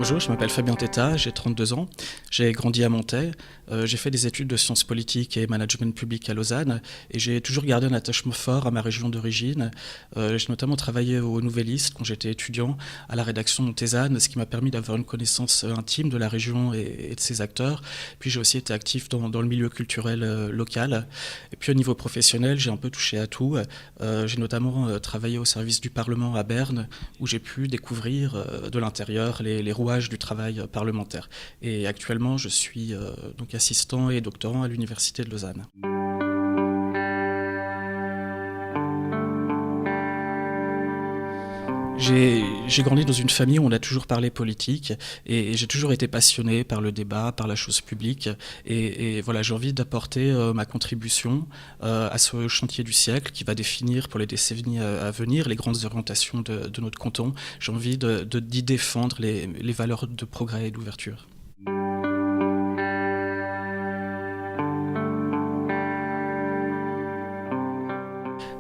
Bonjour, je m'appelle Fabien Teta, j'ai 32 ans, j'ai grandi à Montaix, j'ai fait des études de sciences politiques et management public à Lausanne et j'ai toujours gardé un attachement fort à ma région d'origine. J'ai notamment travaillé au Nouvelliste quand j'étais étudiant à la rédaction montaisanne, ce qui m'a permis d'avoir une connaissance intime de la région et de ses acteurs. Puis j'ai aussi été actif dans le milieu culturel local. Et puis au niveau professionnel, j'ai un peu touché à tout. J'ai notamment travaillé au service du Parlement à Berne où j'ai pu découvrir de l'intérieur les rouages du travail parlementaire. Et actuellement, je suis donc assistant et doctorant à l'Université de Lausanne. J'ai grandi dans une famille où on a toujours parlé politique et j'ai toujours été passionné par le débat, par la chose publique et voilà, j'ai envie d'apporter ma contribution à ce chantier du siècle qui va définir pour les décennies à venir les grandes orientations de notre canton. J'ai envie d'y défendre les valeurs de progrès et d'ouverture.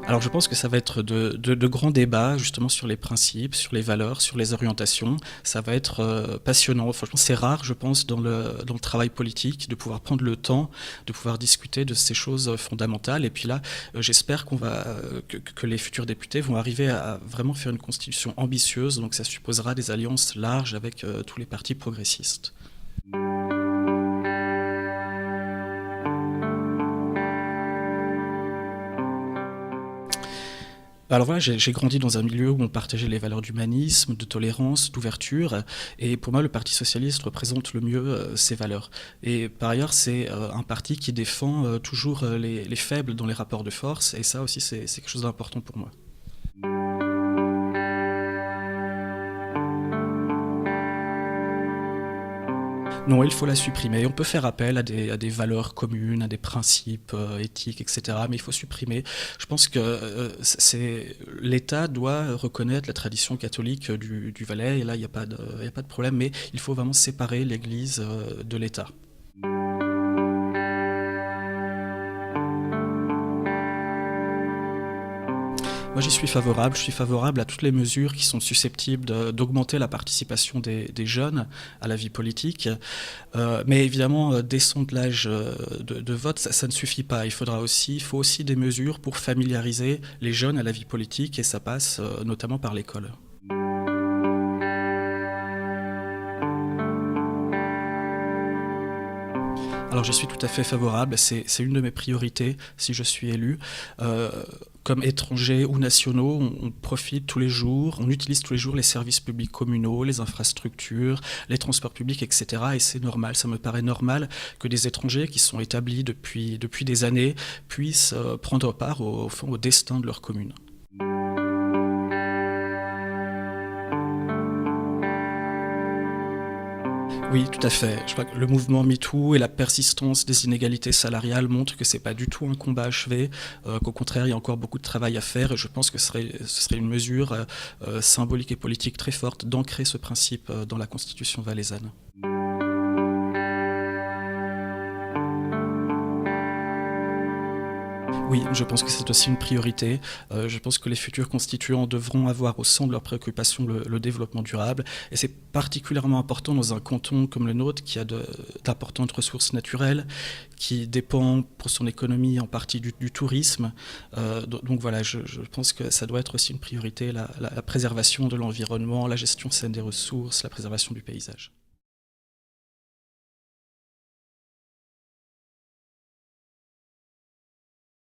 Alors je pense que ça va être de grands débats justement sur les principes, sur les valeurs, sur les orientations. Ça va être passionnant. Franchement, c'est rare, je pense, dans le travail politique, de pouvoir prendre le temps, de pouvoir discuter de ces choses fondamentales. Et puis là, j'espère que les futurs députés vont arriver à vraiment faire une constitution ambitieuse. Donc ça supposera des alliances larges avec tous les partis progressistes. Alors voilà, j'ai grandi dans un milieu où on partageait les valeurs d'humanisme, de tolérance, d'ouverture, et pour moi le Parti socialiste représente le mieux ces valeurs. Et par ailleurs, c'est un parti qui défend toujours les faibles dans les rapports de force, et ça aussi c'est quelque chose d'important pour moi. Non, il faut la supprimer. On peut faire appel à des valeurs communes, à des principes éthiques, etc. Mais il faut supprimer. Je pense que l'État doit reconnaître la tradition catholique du Valais. Et là, il n'y a pas de problème. Mais il faut vraiment séparer l'Église de l'État. Moi, j'y suis favorable. Je suis favorable à toutes les mesures qui sont susceptibles d'augmenter la participation des jeunes à la vie politique. Mais évidemment, descendre l'âge de vote, ça ne suffit pas. Il faut aussi des mesures pour familiariser les jeunes à la vie politique, et ça passe notamment par l'école. Alors je suis tout à fait favorable, c'est une de mes priorités si je suis élu. Comme étrangers ou nationaux, on profite tous les jours, on utilise tous les jours les services publics communaux, les infrastructures, les transports publics, etc. Et c'est normal, ça me paraît normal que des étrangers qui sont établis depuis des années puissent prendre part au destin de leur commune. Oui, tout à fait. Je crois que le mouvement MeToo et la persistance des inégalités salariales montrent que c'est pas du tout un combat achevé, qu'au contraire, il y a encore beaucoup de travail à faire, et je pense que ce serait une mesure symbolique et politique très forte d'ancrer ce principe dans la Constitution valaisanne. Oui, je pense que c'est aussi une priorité. Je pense que les futurs constituants devront avoir au centre de leurs préoccupations le développement durable. Et c'est particulièrement important dans un canton comme le nôtre qui a d'importantes ressources naturelles, qui dépend pour son économie en partie du tourisme. Donc voilà, je pense que ça doit être aussi une priorité, la préservation de l'environnement, la gestion saine des ressources, la préservation du paysage.